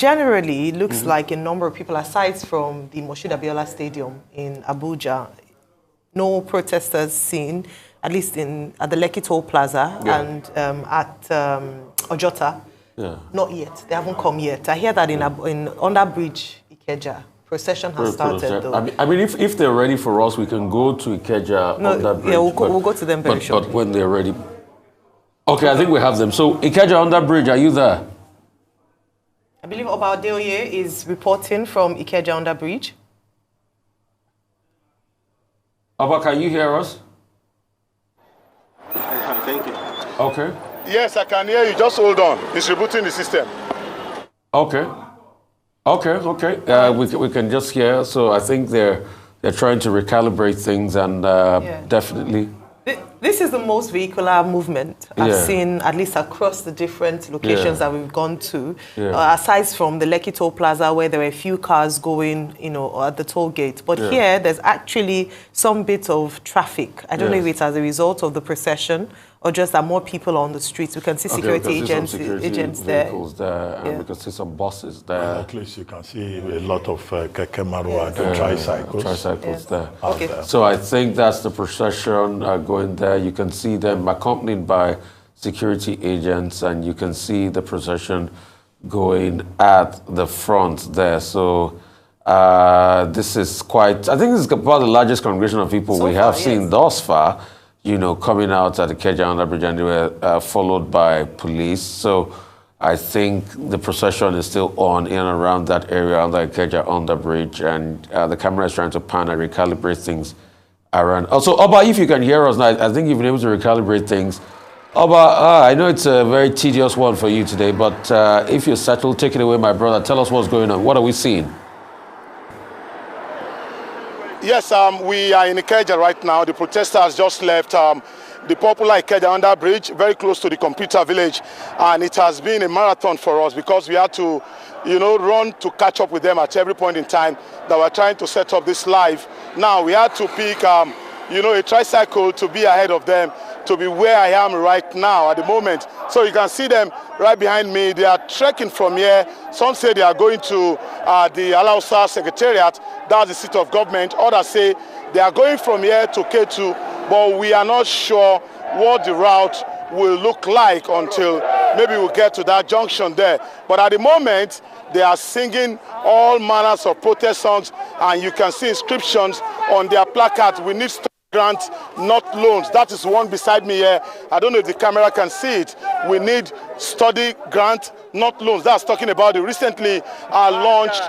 generally, it looks like a number of people, aside from the Moshood Abiola Stadium in Abuja, no protesters seen, at least at the Lekki Toll Plaza and at Ojota. Yeah. Not yet. They haven't come yet. I hear that in under bridge Ikeja, procession has started. Though. I mean, if they're ready for us, we can go to Ikeja under bridge. Yeah, we'll go to them very shortly. But when they're ready. Okay, I think we have them. So Ikeja under bridge, are you there? I believe Oba Adeoye is reporting from Ikeja under bridge. Oba, can you hear us? Thank you. Okay. Yes, I can hear you. Just hold on. It's rebooting the system. Okay. We can just hear. So I think they're trying to recalibrate things and definitely. This is the most vehicular movement I've seen, at least across the different locations that we've gone to. Aside from the Lekki Toll Plaza, where there were a few cars going, at the toll gate. But here, there's actually some bit of traffic. I don't know if it's as a result of the procession or just that more people are on the streets. We can see security agents there. Vehicles there, and we can see some buses there. At least you can see a lot of keke marwa and tricycles. Tricycles there. Okay. So I think that's the procession going there. You can see them accompanied by security agents, and you can see the procession going at the front there. So this is quite, I think this is about the largest congregation of people we have seen thus far, coming out at the Ikeja under bridge, and they were followed by police. So I think the procession is still on in and around that area under Ikeja under bridge, and the camera is trying to pan and recalibrate things around. Also, Oba, if you can hear us now, I think you've been able to recalibrate things. Oba, I know it's a very tedious one for you today, but if you're settled, take it away, my brother. Tell us what's going on. What are we seeing? Yes, we are in Ikeja right now. The protesters just left the popular Ikeja under bridge, very close to the computer village. And it has been a marathon for us because we had to, run to catch up with them at every point in time that we're trying to set up this live. Now, we had to pick, a tricycle to be ahead of them, to be where I am right now at the moment. So you can see them right behind me. They are trekking from here. Some say they are going to the Alausa Secretariat, that's the seat of government. Others say they are going from here to K2, but we are not sure what the route will look like until maybe we'll get to that junction there. But at the moment, they are singing all manners of protest songs, and you can see inscriptions on their placards. We need grant, not loans. That is one beside me here. I don't know if the camera can see it. We need study grant, not loans. That's talking about the recently launched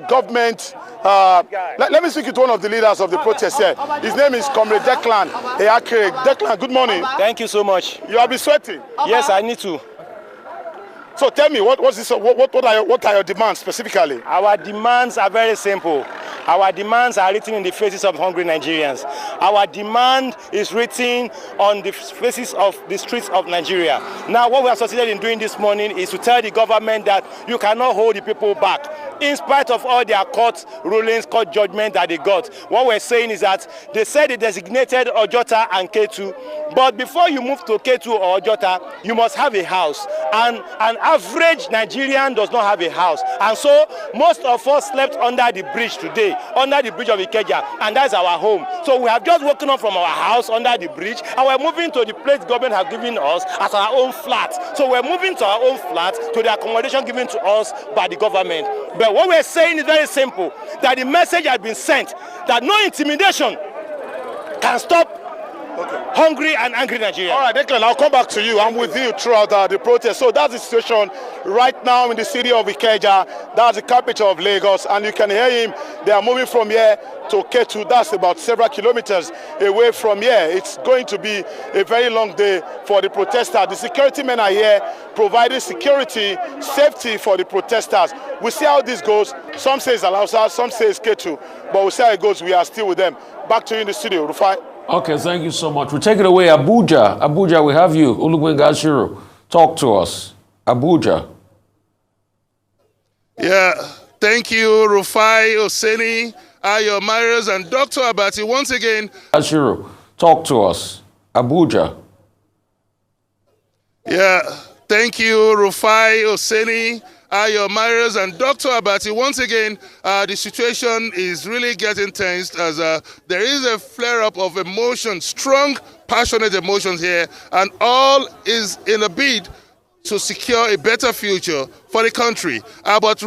government. Let me speak to one of the leaders of the protest here. His name is Comrade Declan Eyakere. Declan, good morning. Thank you so much. You have been sweating? Yes, I need to. So tell me, what are your demands specifically? Our demands are very simple. Our demands are written in the faces of hungry Nigerians. Our demand is written on the faces of the streets of Nigeria. Now, what we have succeeded in doing this morning is to tell the government that you cannot hold the people back. In spite of all their court rulings, court judgment that they got, what we're saying is that they said they designated Ojota and K2, but before you move to K2 or Ojota, you must have a house. And an average Nigerian does not have a house. And so most of us slept under the bridge today, under the bridge of Ikeja, and that's our home. So we have just woken up from our house under the bridge, and we're moving to the place government has given us as our own flat. So we're moving to our own flat, to the accommodation given to us by the government. But what we're saying is very simple, that the message has been sent that no intimidation can stop hungry and angry Nigeria. All right, Declan, I'll come back to you. I'm with you throughout the protest. So that's the situation right now in the city of Ikeja. That's the capital of Lagos, and you can hear him. They are moving from here to K2. That's about several kilometers away from here. It's going to be a very long day for the protesters. The security men are here providing security, safety for the protesters. We'll see how this goes. Some say it's Alausa, some say it's K2, but we'll see how it goes. We are still with them. Back to you in the studio, Rufai. Okay, thank you so much. We'll take it away. Abuja. Abuja, we have you. Olubenga Ashiru. Talk to us. Abuja. Yeah, thank you, Rufai, Oseni, Ayo Marius, and Dr. Abati. Once again, Ashiru, talk to us. Abuja. Yeah, thank you, Rufai, Oseni, Ayo Marius, and Dr. Abati. Once again, the situation is really getting tense as there is a flare-up of emotions, strong, passionate emotions here, and all is in a bid to secure a better future for the country. But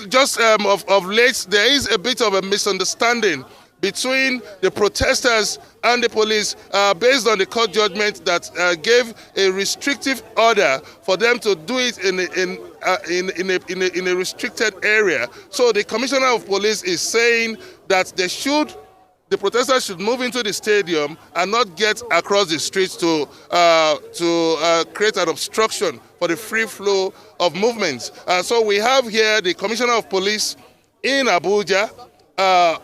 just of late, there is a bit of a misunderstanding between the protesters and the police based on the court judgment that gave a restrictive order for them to do it in a restricted area. So the commissioner of police is saying that the protesters should move into the stadium and not get across the streets to create an obstruction for the free flow of movements. So we have here the commissioner of police in Abuja,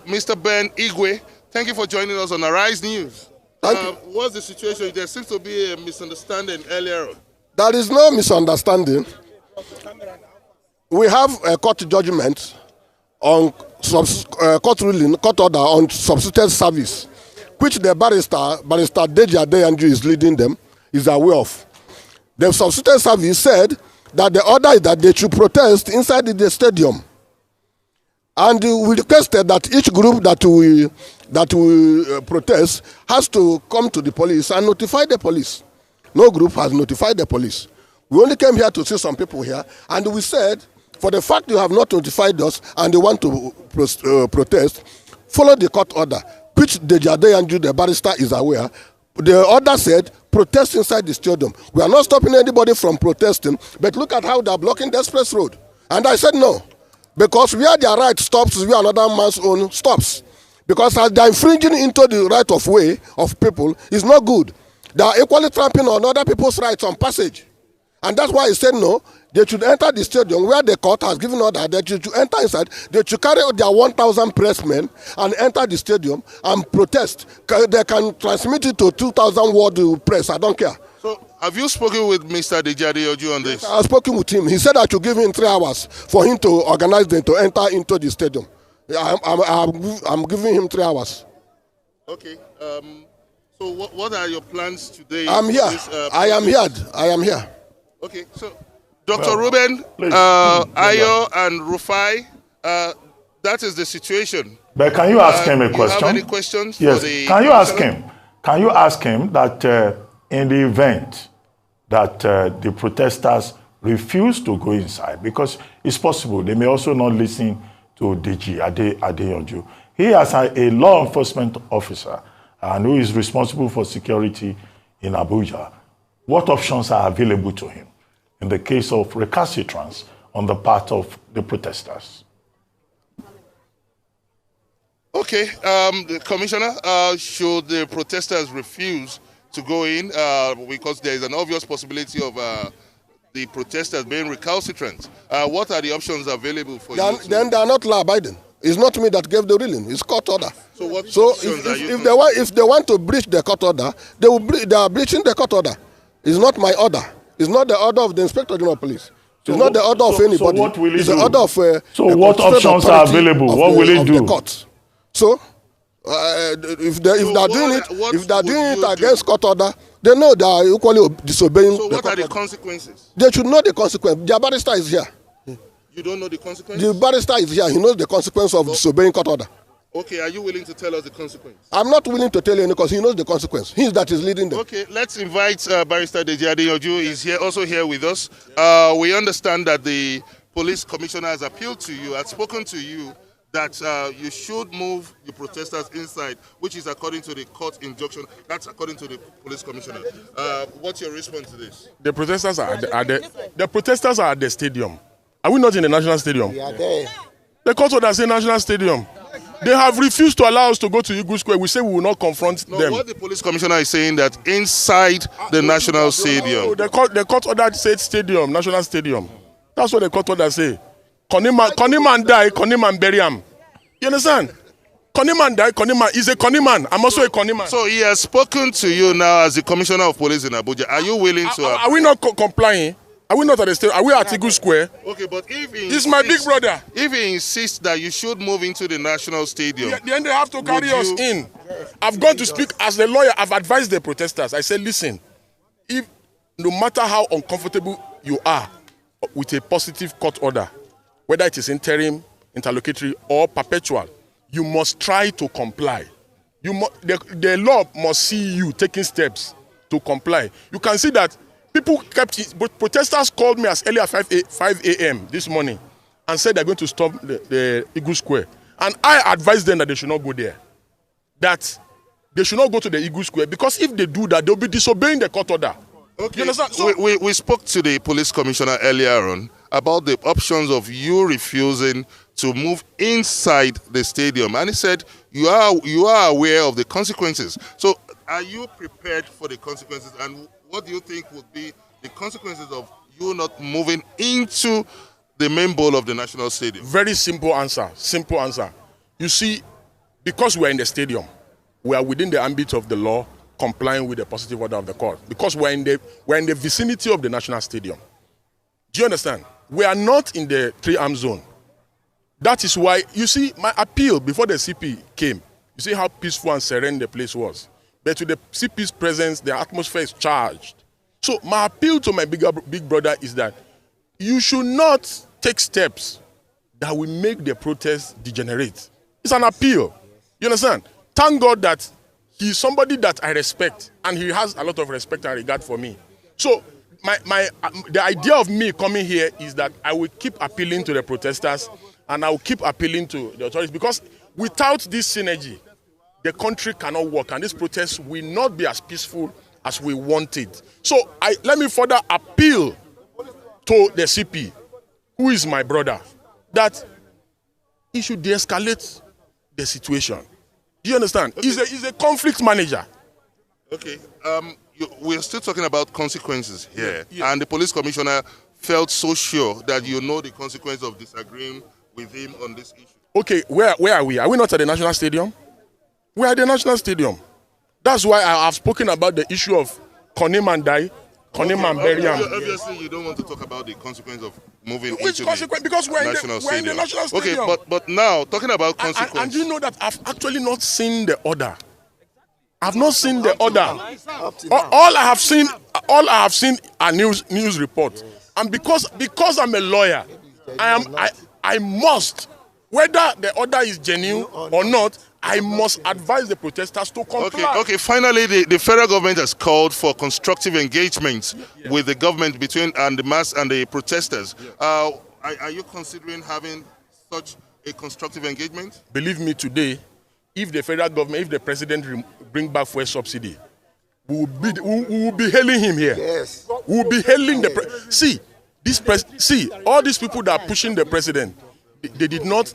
Mr. Ben Igwe. Thank you for joining us on Arise News. What's the situation? There seems to be a misunderstanding earlier on. There is no misunderstanding. We have a court judgment on court ruling, court order on substituted service, which the barrister Deji Adeyanju is leading them, is aware of. The substituted service said that the order is that they should protest inside the stadium. And we requested that each group that we protest has to come to the police and notify the police. No group has notified the police. We only came here to see some people here, and we said, for the fact you have not notified us and you want to protest, follow the court order, which Deji Adeyanju, the barrister, is aware. The order said, protest inside the stadium. We are not stopping anybody from protesting, but look at how they are blocking the express road. And I said no, because where their right stops, where another man's own stops. Because as they are infringing into the right of way of people, is not good. They are equally trampling on other people's rights on passage. And that's why I said no, they should enter the stadium where the court has given order that they should enter inside. They should carry out their 1,000 pressmen and enter the stadium and protest. They can transmit it to 2,000 word press. I don't care. So, have you spoken with Mr. Deji Adeyanju on this? I've spoken with him. He said I should give him 3 hours for him to organize them to enter into the stadium. I'm giving him 3 hours. Okay. So, what are your plans today? I'm here. I am here. Okay. So, Dr. Ruben, Ayo, and Rufai, that is the situation. But can you ask him a question? You have any questions? Yes. Can you ask him? Can you ask him that in the event that the protesters refuse to go inside, because it's possible they may also not listen to Deji Adeyanju. He as a law enforcement officer and who is responsible for security in Abuja, what options are available to him in the case of recalcitrance on the part of the protesters? Okay, the commissioner, should the protesters refuse to go in because there is an obvious possibility of the protesters being recalcitrant, what are the options available for you? Then they are not law-abiding. It's not me that gave the ruling. It's court order. So if they want to breach the court order, they are breaching the court order. It's not my order. It's not the order of the Inspector General of Police. It's not the order of anybody. So what will he it's do? The order of so what options are available? What will he do? The court. So if they are doing it against court order, they know they are equally disobeying. So what are the consequences? They should know the consequence. Their barrister is here. You don't know the consequences? The barrister is here. He knows the consequence of disobeying court order. Okay, are you willing to tell us the consequence? I'm not willing to tell you because he knows the consequence. He's that is leading them. Okay, let's invite Barrister Deji Adeyanju. He's also here with us. We understand that the police commissioner has appealed to you, has spoken to you, that you should move the protesters inside, which is according to the court injunction. That's according to the police commissioner. What's your response to this? The protesters are at the stadium. Are we not in the national stadium? We are there. The court order says national stadium. They have refused to allow us to go to Eagle Square. We say we will not confront them. What the police commissioner is saying that inside the national stadium. The court order said stadium, national stadium. That's what the court order say. Koniman die, Koniman bury him. You understand? Koniman die, Koniman is a Koniman. I'm also a Koniman. So he has spoken to you now as the commissioner of police in Abuja. Are you willing to? Are we not complying? Are we not at the stadium? Are we at Eagle Square? Okay, but if he he's my big brother. If he insists that you should move into the national stadium, then they have to carry us in. I've gone to speak as the lawyer. I've advised the protesters. I said, listen, if no matter how uncomfortable you are with a positive court order, whether it is interim, interlocutory, or perpetual, you must try to comply. The law must see you taking steps to comply. You can see that people but protesters called me as early as 5 a.m. this morning and said they're going to stop the Eagle Square. And I advised them that they should not go there. That they should not go to the Eagle Square, because if they do that, they'll be disobeying the court order. Okay. You understand? So, we spoke to the police commissioner earlier on about the options of you refusing to move inside the stadium, and he said you are aware of the consequences. So are you prepared for the consequences, and what do you think would be the consequences of you not moving into the main bowl of the National Stadium? Very simple answer. Simple answer. You see, because we're in the stadium, we are within the ambit of the law, complying with the positive order of the court. Because we're in the vicinity of the National Stadium. Do you understand? We are not in the three-arm zone. That is why, you see, my appeal before the CP came, you see how peaceful and serene the place was. But with the CP's presence, the atmosphere is charged. So my appeal to my big brother is that you should not take steps that will make the protest degenerate. It's an appeal. You understand? Thank God that he's somebody that I respect, and he has a lot of respect and regard for me. So the idea of me coming here is that I will keep appealing to the protesters, and I will keep appealing to the authorities, because without this synergy, the country cannot work, and this protest will not be as peaceful as we want it. So let me further appeal to the CP, who is my brother, that he should de-escalate the situation. Do you understand? Okay. He's a conflict manager. Okay. We're still talking about consequences here. Yeah. And the police commissioner felt so sure that you know the consequence of disagreeing with him on this issue. Okay, where are we? Are we not at the National Stadium? We are at the National Stadium. That's why I have spoken about the issue of Konim and Die, Konim and Beriam. Obviously, you don't want to talk about the consequence of moving Which into consequence? Because we're in the National Stadium. Okay, but now, talking about consequences. And you know that I've actually not seen the order. I've not seen the order. All I have seen are news reports. And because I'm a lawyer, I must, whether the order is genuine or not, I must advise the protesters to comply. Okay. Finally, the federal government has called for constructive engagement with the government between the mass and the protesters. Are you considering having such a constructive engagement? Believe me, today, if the federal government, if the president bring back fuel subsidy, we will be hailing him here. Yes. We will be hailing the See, all these people that are pushing the president, they did not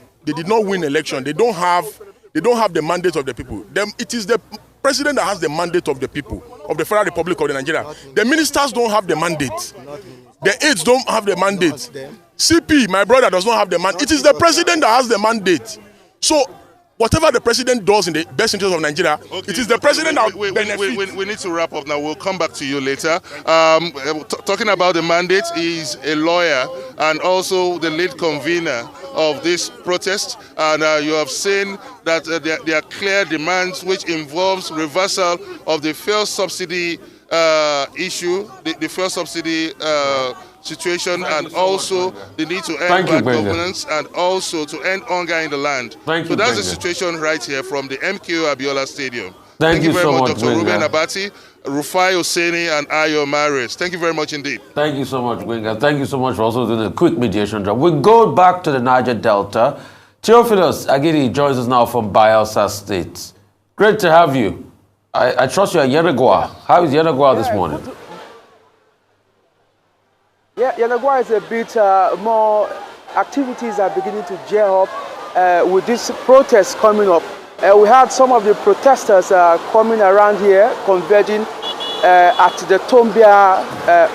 win election. They don't have the mandate of the people. It is the president that has the mandate of the people, of the Federal Republic of Nigeria. The ministers don't have the mandate. The aides don't have the mandate. CP, my brother, does not have the mandate. It is the president that has the mandate. So, whatever the president does in the best interest of Nigeria, it is the president that benefits. We need to wrap up now. We'll come back to you later. Talking about the mandate, he's a lawyer and also the lead convener of this protest. And you have seen that there are clear demands which involves reversal of the fuel subsidy issue, the fuel subsidy situation, and also the need to end bad governance and also to end hunger in the land. So that's the situation right here from the MKO Abiola Stadium. Thank you very much, Dr. Ruben Abati, Rufai Oseni, and Ayo Maris. Thank you very much indeed. Thank you so much, Gwenga. Thank you so much for also doing a quick mediation job. We go back to the Niger Delta. Theophilus Agidi joins us now from Bayelsa State. Great to have you. I trust you are Yenagoa. How is Yenagoa this morning? Yeah, Yenagoa is a bit more, activities are beginning to gear up with this protest coming up. We had some of the protesters coming around here, converging at the Tombia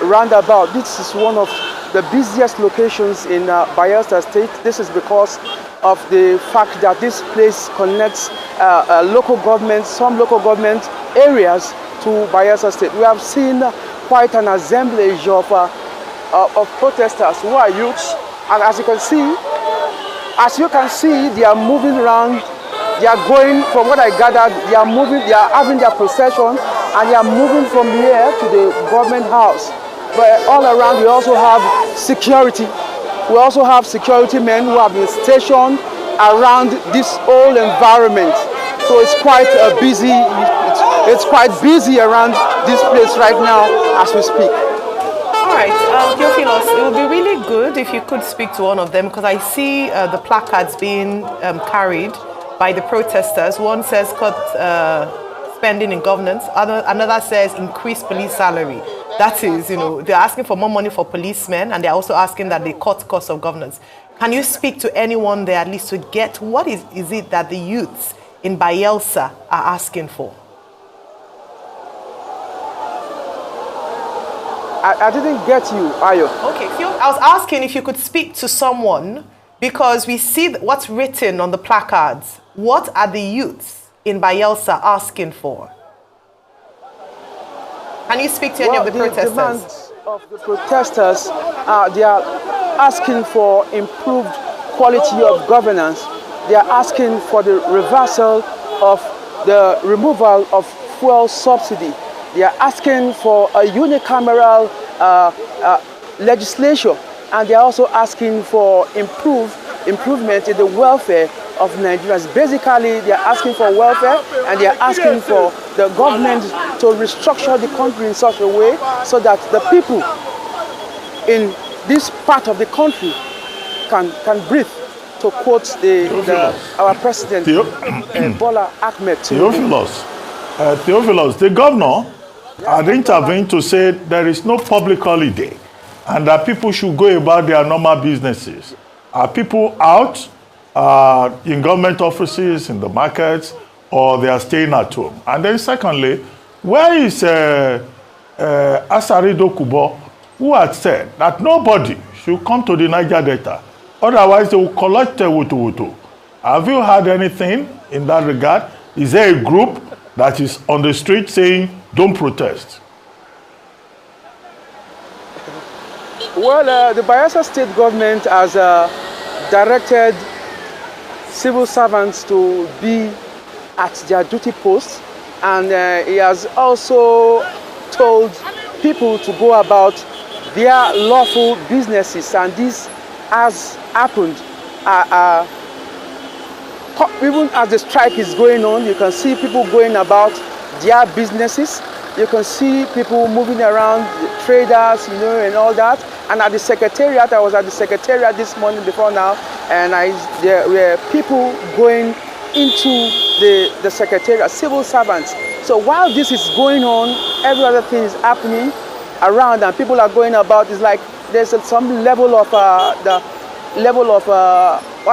roundabout. This is one of the busiest locations in Bayelsa State. This is because of the fact that this place connects local governments, some local government areas to Bayelsa State. We have seen quite an assemblage of protesters who are youths, and as you can see, they are moving around. They are going, from what I gathered, they are having their procession, and they are moving from here to the government house. But all around we also have security. We also have security men who have been stationed around this whole environment. So it's quite busy. It's quite busy around this place right now as we speak. All right, Theophilus, it would be really good if you could speak to one of them, because I see the placards being carried by the protesters. One says cut spending in governance. Another says increase police salary. That is, you know, they're asking for more money for policemen, and they're also asking that they cut cost of governance. Can you speak to anyone there at least to get what is it that the youths in Bayelsa are asking for? I didn't get you, Ayo. Okay, I was asking if you could speak to someone, because we see what's written on the placards. What are the youths in Bayelsa asking for? Can you speak to any of the protesters? The demands of the protesters, they are asking for improved quality of governance. They are asking for the reversal of the removal of fuel subsidy. They are asking for a unicameral legislation, and they are also asking for improvement in the welfare of Nigerians. Basically, they are asking for welfare, and they are asking for the government to restructure the country in such a way so that the people in this part of the country can breathe, to quote our president, Bola Ahmed Tinubu. Theophilus, the governor had intervened to say there is no public holiday and that people should go about their normal businesses. Are people out in government offices, in the markets, or they are staying at home? And then secondly, where is Asari Dokubo, who had said that nobody should come to the Niger Delta, otherwise they will collect the wutu-wutu? Have you heard anything in that regard? Is there a group that is on the street saying, don't protest? Well, the Bayelsa state government has directed civil servants to be at their duty posts, and he has also told people to go about their lawful businesses, and this has happened. Even as the strike is going on, you can see people going about their businesses. You can see people moving around, the traders, you know, and all that. And at the secretariat, I was at the secretariat this morning before now, and there were people going into the secretariat, civil servants. So while this is going on, every other thing is happening around, and people are going about. It's like there's some level of how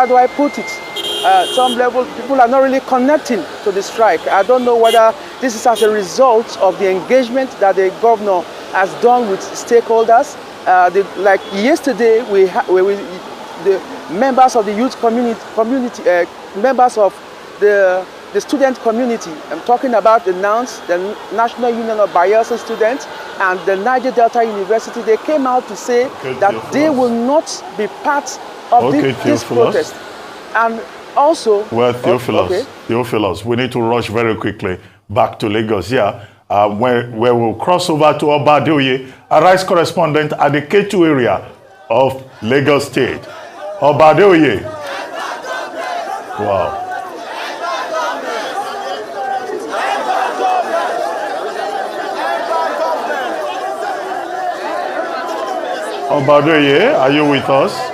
do I put it? Some level, people are not really connecting to the strike. I don't know whether this is as a result of the engagement that the governor has done with stakeholders. Like yesterday, the members of the youth community, members of the student community, I'm talking about the NANS, the National Union of Bayelsa Students, and the Niger Delta University. They came out to say that they will not be part of this protest. And also, well, Theophilus, we need to rush very quickly back to Lagos here, where we'll cross over to Obadeoye, a rice correspondent at the K2 area of Lagos State. Obadeoye. Wow. Obadeoye, are you with us?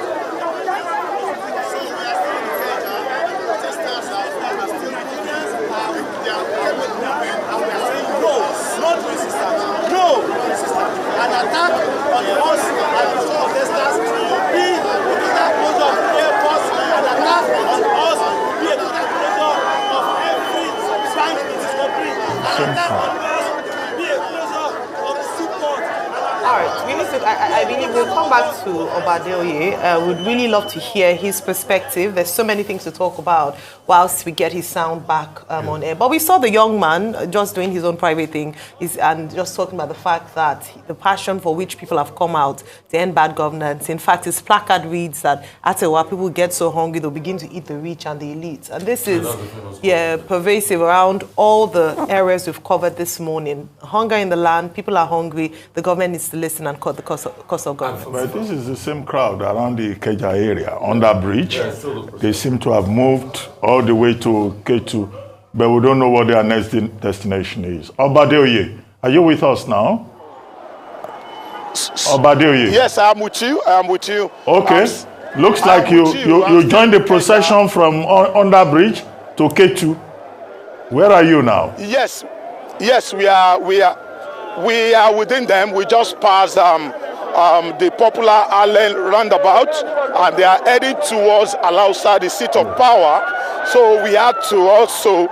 I believe we'll come back to Obadeoye. We'd really love to hear his perspective. There's so many things to talk about whilst we get his sound back on air. But we saw the young man just doing his own private thing and just talking about the fact that the passion for which people have come out to end bad governance. In fact, his placard reads that after a while, people get so hungry, they'll begin to eat the rich and the elite. And this is pervasive around all the areas we've covered this morning. Hunger in the land, people are hungry, the government needs to listen and cut the cost of government. But this is the same crowd around the Ikeja area, under bridge. They seem to have moved all the way to K2, but we don't know what their next destination is. Obadeoye, are you with us now? Obadeoye. Yes, I'm with you. I'm with you. Okay. Looks like you joined the procession from under bridge to K2. Where are you now? Yes, we are within them. We just passed the popular Allen roundabout, and they are heading towards Alausa, the seat of power. So we had to also,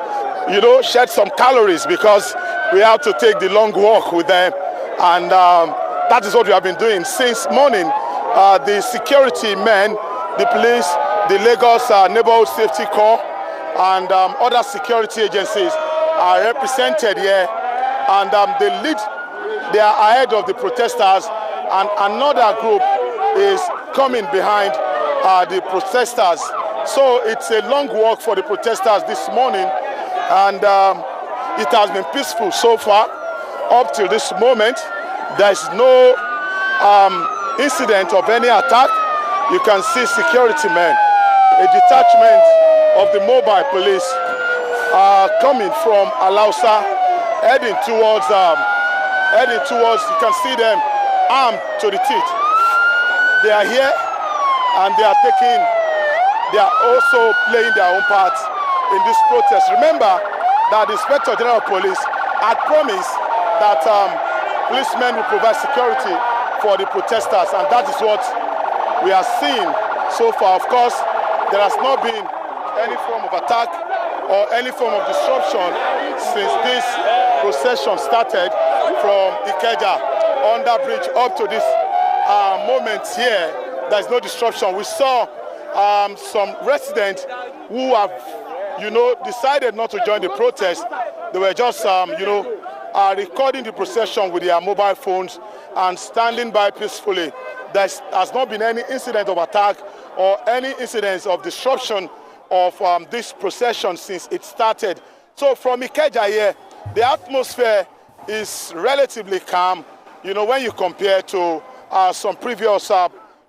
shed some calories because we have to take the long walk with them, and that is what we have been doing since morning. The security men, the police, the Lagos Neighborhood Safety Corps, and other security agencies are represented here, and they are ahead of the protesters, and another group is coming behind the protesters. So it's a long walk for the protesters this morning, and it has been peaceful so far up till this moment. There's no incident of any attack. You can see security men, a detachment of the mobile police coming from Alausa, heading towards, you can see them armed to the teeth. They are here, and they are also playing their own part in this protest. Remember that the Inspector General of Police had promised that policemen will provide security for the protesters, and that is what we are seeing so far. Of course, there has not been any form of attack or any form of disruption since this procession started from Ikeja under bridge up to this moment here. There's no disruption. We saw some residents who have, decided not to join the protest. They were just, recording the procession with their mobile phones and standing by peacefully. There has not been any incident of attack or any incidents of disruption of this procession since it started. So from Ikeja here, the atmosphere is relatively calm, when you compare to some previous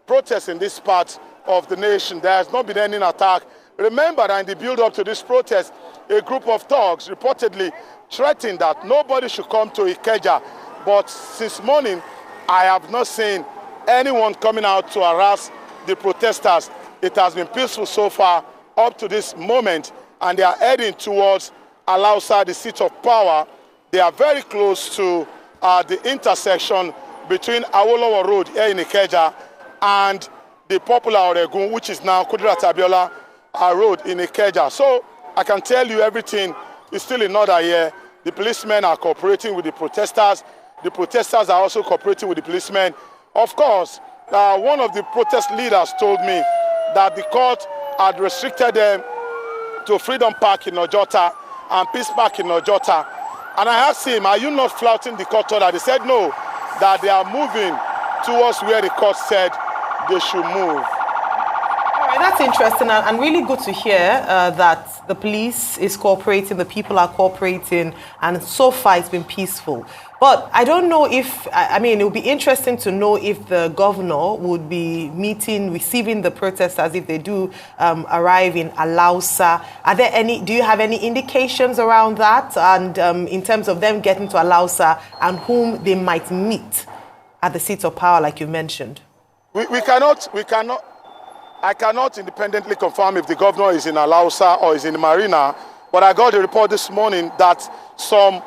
protests in this part of the nation. There has not been any attack. Remember that in the build-up to this protest, a group of thugs reportedly threatened that nobody should come to Ikeja. But since morning, I have not seen anyone coming out to harass the protesters. It has been peaceful so far up to this moment, and they are heading towards Alausa, the seat of power. They are very close to the intersection between Awolowo Road here in Ikeja and the popular Oregun, which is now Kudirat Abiola Road in Ikeja. So I can tell you everything is still in order here. The policemen are cooperating with the protesters. The protesters are also cooperating with the policemen. Of course, one of the protest leaders told me that the court had restricted them to Freedom Park in Ojota and Peace Park in Ojota. And I asked him, are you not flouting the court order? They said no, that they are moving towards where the court said they should move. All right, that's interesting and really good to hear that the police is cooperating, the people are cooperating, and so far it's been peaceful. But I don't know if, it would be interesting to know if the governor would be receiving the protesters if they do arrive in Alausa. Do you have any indications around that? And in terms of them getting to Alausa and whom they might meet at the seat of power, like you mentioned? I cannot independently confirm if the governor is in Alausa or is in Marina, but I got a report this morning that some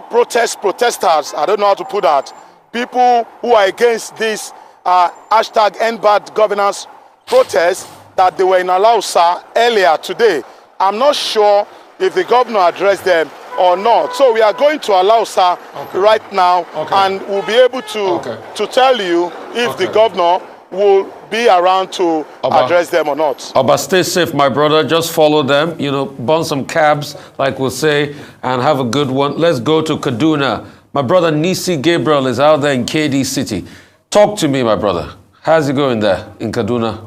protesters, I don't know how to put that, people who are against this #EndBadGovernance protest, that they were in Alausa earlier today. I'm not sure if the governor addressed them or not. So we are going to Alausa right now, and we'll be able to tell you if the governor will be around to address them or not. Oba, stay safe, my brother. Just follow them, burn some cabs, like we'll say, and have a good one. Let's go to Kaduna. My brother Nisi Gabriel is out there in KD City. Talk to me, my brother. How's it going there in Kaduna?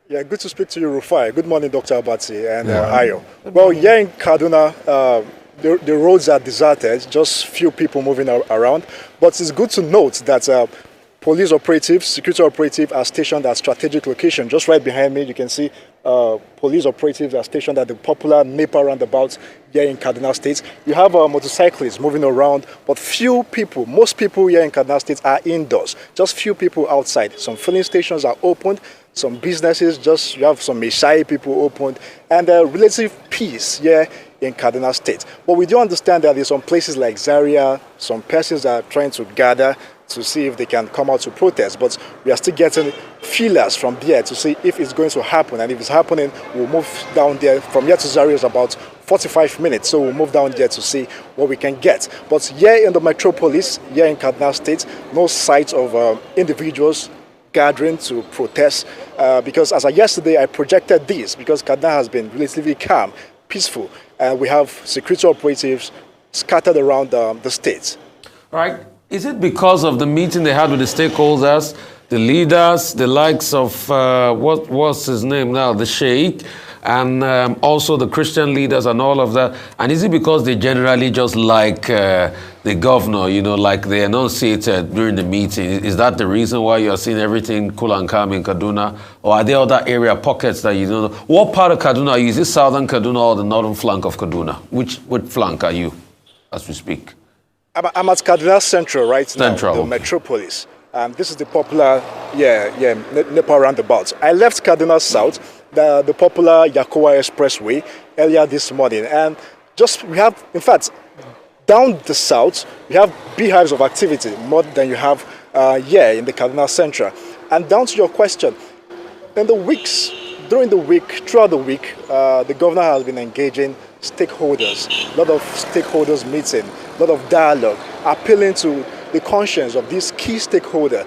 Yeah, good to speak to you, Rufai. Good morning, Dr. Abati and Ayo. Well, here in Kaduna, the roads are deserted, just few people moving around. But it's good to note that police operatives, security operatives are stationed at strategic location. Just right behind me, you can see police operatives are stationed at the popular NEPA roundabout here in Kaduna State. You have motorcyclists moving around, but few people, most people here in Kaduna State are indoors. Just few people outside. Some filling stations are opened. Some businesses, you have some Meshai people opened, and relative peace here in Kaduna State. But we do understand that in some places like Zaria, some persons are trying to gather to see if they can come out to protest. But we are still getting feelers from there to see if it's going to happen. And if it's happening, we'll move down there. From here to Zaria is about 45 minutes. So we'll move down there to see what we can get. But here in the metropolis, here in Kaduna State, no signs of individuals gathering to protest because as of yesterday I projected this because Kaduna has been relatively calm, peaceful, and we have security operatives scattered around the state. Right. Is it because of the meeting they had with the stakeholders, the leaders, the likes of what's his name now, the Sheikh, and also the Christian leaders and all of that? And is it because they generally just like the governor, like they enunciated during the meeting? Is that the reason why you're seeing everything cool and calm in Kaduna? Or are there other area pockets that you don't know? What part of Kaduna are you? Is it southern Kaduna or the northern flank of Kaduna? Which flank are you as we speak? I'm at Kaduna Central right Central. now, the metropolis. This is the popular, NEPA roundabout. I left Kaduna South, the popular Yakowa Expressway earlier this morning. And we have, in fact, down the south, we have beehives of activity, more than you have here in the Kaduna Central. And down to your question, throughout the week, the governor has been engaging stakeholders, a lot of stakeholders meeting, a lot of dialogue, appealing to the conscience of these key stakeholders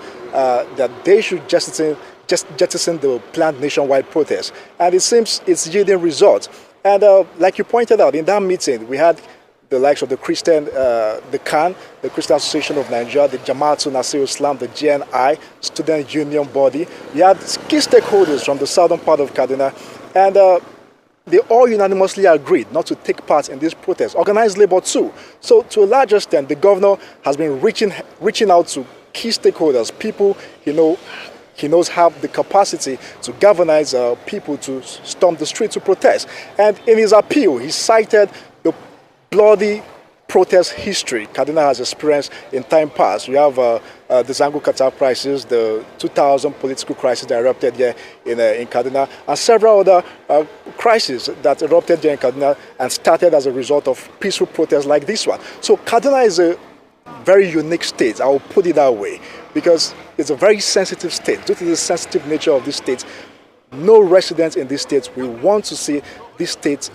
that they should jettison the planned nationwide protest. And it seems it's yielding results. And like you pointed out, in that meeting, we had the likes of the Christian, the CAN, the Christian Association of Nigeria, the Jamaatul Nasir Islam, the GNI, Student Union Body. We had key stakeholders from the southern part of Kaduna, and they all unanimously agreed not to take part in this protest. Organized labor too. So to a large extent, the governor has been reaching out to key stakeholders, people he knows have the capacity to galvanize people to storm the street to protest. And in his appeal, he cited the bloody protest history Kaduna has experienced in time past. We have the Zango Qatar crisis, the 2000 political crisis that erupted here in Kaduna, and several other crises that erupted here in Kaduna and started as a result of peaceful protests like this one. So Kaduna is a very unique state, I will put it that way, because it's a very sensitive state. Due to the sensitive nature of this state, no residents in this state will want to see this state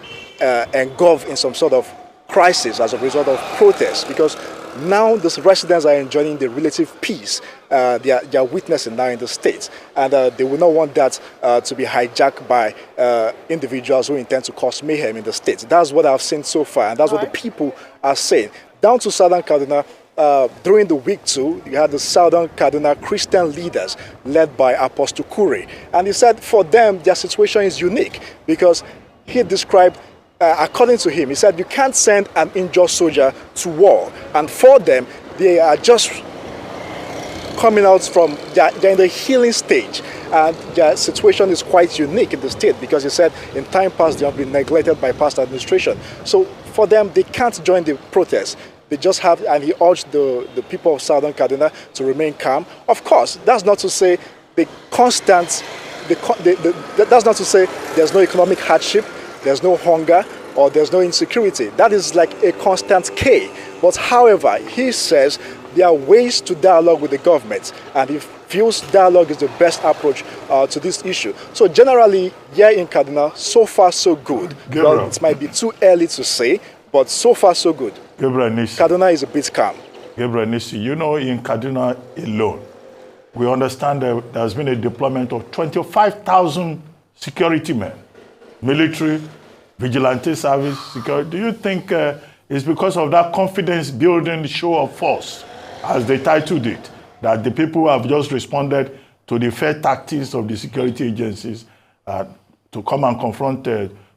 engulfed in some sort of crisis as a result of protests, because now the residents are enjoying the relative peace they are witnessing now in the state, and they will not want that to be hijacked by individuals who intend to cause mayhem in the state. That's what I've seen so far, and that's what the people are saying. Down to southern Kaduna, during the week too, you had the southern Kaduna Christian leaders led by Apostle Kure, and he said for them their situation is unique because he described, according to him, he said you can't send an injured soldier to war, and for them they are just coming out from, they're in the healing stage, and their situation is quite unique in the state because he said in time past they have been neglected by past administration. So for them, they can't join the protest. They just have, and he urged the people of southern Kaduna to remain calm. Of course, that's not to say that's not to say there's no economic hardship, there's no hunger, or there's no insecurity. That is like a constant K. But however, he says there are ways to dialogue with the government, and he feels dialogue is the best approach to this issue. So generally, here in Kaduna, so far so good. Gabriel. Well, it might be too early to say, but so far so good. Gabriel Nisi. Kaduna is a bit calm. Gabriel Nisi, you know, in Kaduna alone, we understand that there's been a deployment of 25,000 security men, military, vigilante service, security. Do you think it's because of that confidence-building show of force, as they titled it, that the people have just responded to the fair tactics of the security agencies to come and confront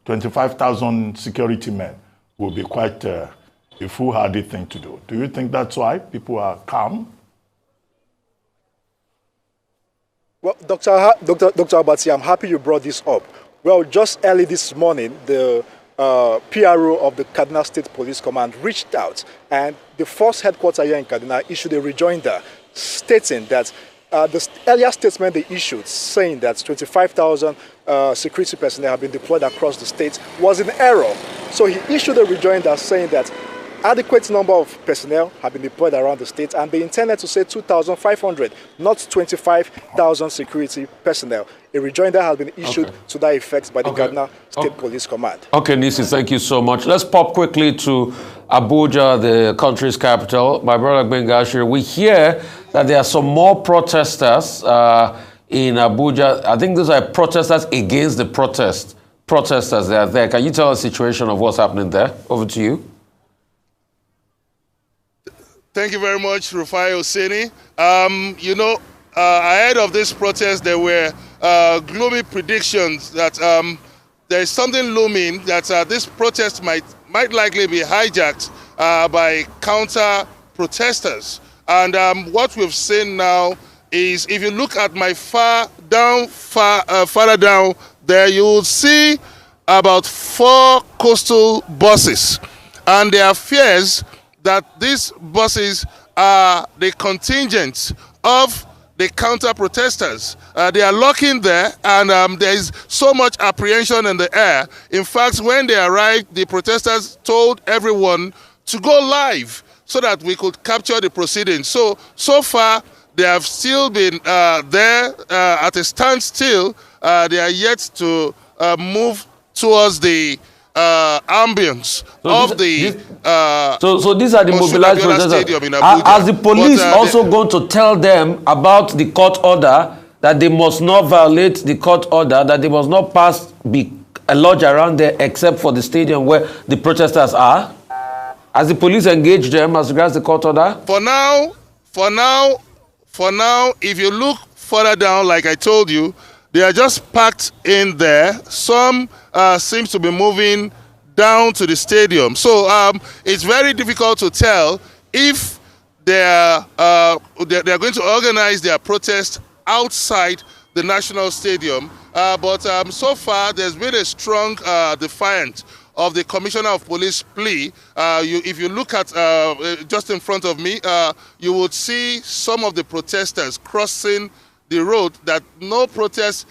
25,000 security men? will be quite a foolhardy thing to do. Do you think that's why people are calm? Well, Dr. Abati, I'm happy you brought this up. Well, just early this morning, the PRO of the Kaduna State Police Command reached out, and the force headquarters here in Kaduna issued a rejoinder stating that the earlier statement they issued saying that 25,000 security personnel have been deployed across the state was in error. So he issued a rejoinder saying that adequate number of personnel have been deployed around the state, and they intended to say 2,500, not 25,000 security personnel. A rejoinder has been issued to that effect by the Kaduna State Police Command. Okay, Nisi, thank you so much. Let's pop quickly to Abuja, the country's capital. My brother Bengashir, we hear that there are some more protesters in Abuja. I think these are protesters against the protesters that are there. Can you tell us the situation of what's happening there? Over to you. Thank you very much, Rufai Oseni. Ahead of this protest, there were gloomy predictions that there is something looming, that this protest might likely be hijacked by counter-protesters. And what we've seen now is, if you look at my farther down there, you will see about 4 coastal buses. And there are fears that these buses are the contingent of the counter-protesters. They are locking there, and there is so much apprehension in the air. In fact, when they arrived, the protesters told everyone to go live so that we could capture the proceedings. So far, they have still been there at a standstill. They are yet to move towards the ambience of the so these are the mobilized protesters. Are the police also going to tell them about the court order, that they must not violate the court order, that they must not be lodged around there except for the stadium where the protesters are? Has the police engaged them as regards the court order? For now, if you look further down, like I told you, they are just packed in there. Some seems to be moving down to the stadium. So it's very difficult to tell if they're going to organize their protest outside the National Stadium. But so far, there's been a strong defiance of the Commissioner of Police plea. If you look at just in front of me, you would see some of the protesters crossing the road, that no protest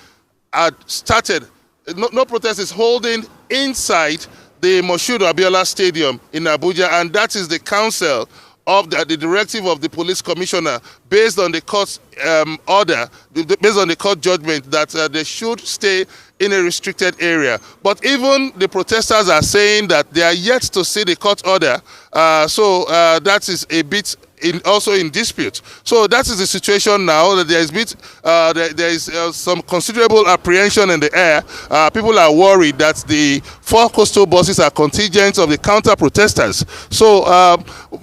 had started. No protest is holding inside the Moshood Abiola Stadium in Abuja, and that is the counsel of the directive of the police commissioner, based on the court's order, based on the court judgment, that they should stay in a restricted area. But even the protesters are saying that they are yet to see the court order, so that is a bit also in dispute. So that is the situation now, that there is some considerable apprehension in the air. People are worried that the 4 coastal buses are contingents of the counter-protesters. So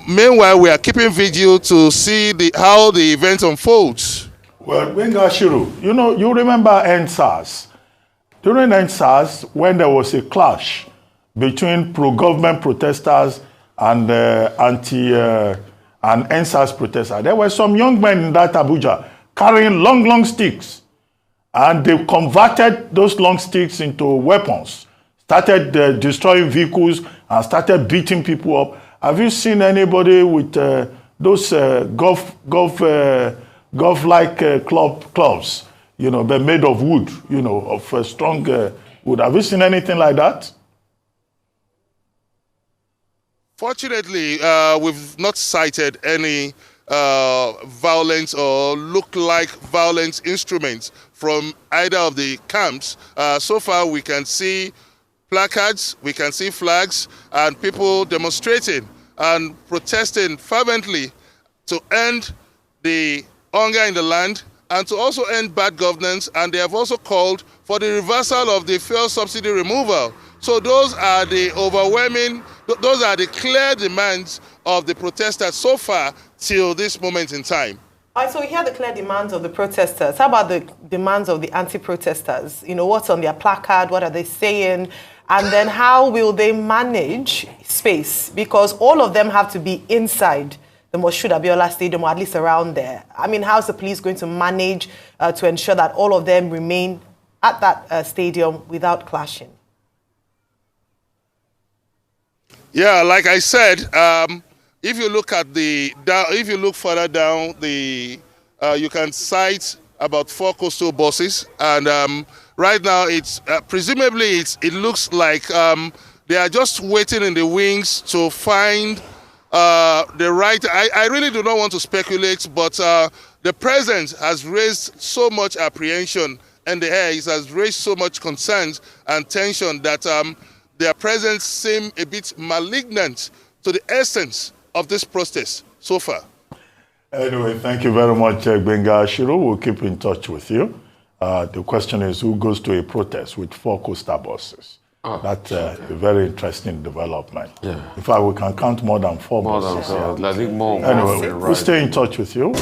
meanwhile, we are keeping vigil to see how the event unfolds. Well, Bengashiru, you remember NSAS. During NSAS, when there was a clash between pro-government protesters and and NSAS protesters, there were some young men in that Abuja carrying long sticks, and they converted those long sticks into weapons, started destroying vehicles, and started beating people up. Have you seen anybody with those golf-like clubs, but made of wood, of strong wood? Have you seen anything like that? Fortunately, we've not cited any violence or look-like violence instruments from either of the camps. So far, we can see placards, we can see flags, and people demonstrating and protesting fervently to end the hunger in the land and to also end bad governance. And they have also called for the reversal of the fuel subsidy removal. So those are the clear demands of the protesters so far till this moment in time. All right, so we hear the clear demands of the protesters. How about the demands of the anti-protesters? What's on their placard? What are they saying? And then how will they manage space? Because all of them have to be inside the Moshood Abiola Stadium, or at least around there. I mean, how's the police going to manage to ensure that all of them remain at that stadium without clashing? Yeah, like I said, if you look at if you look further down, you can sight about 4 coastal buses, and right now it's presumably it looks like they are just waiting in the wings to find the right. I really do not want to speculate, but the presence has raised so much apprehension in the air. It has raised so much concerns and tension that their presence seems a bit malignant to the essence of this protest so far. Anyway, thank you very much, Benga Shiro. We'll keep in touch with you. The question is, who goes to a protest with 4 coastal buses? That's a very interesting development. Yeah. In fact, we can count more than 4 buses. I think more. Anyway, we'll stay in touch with you.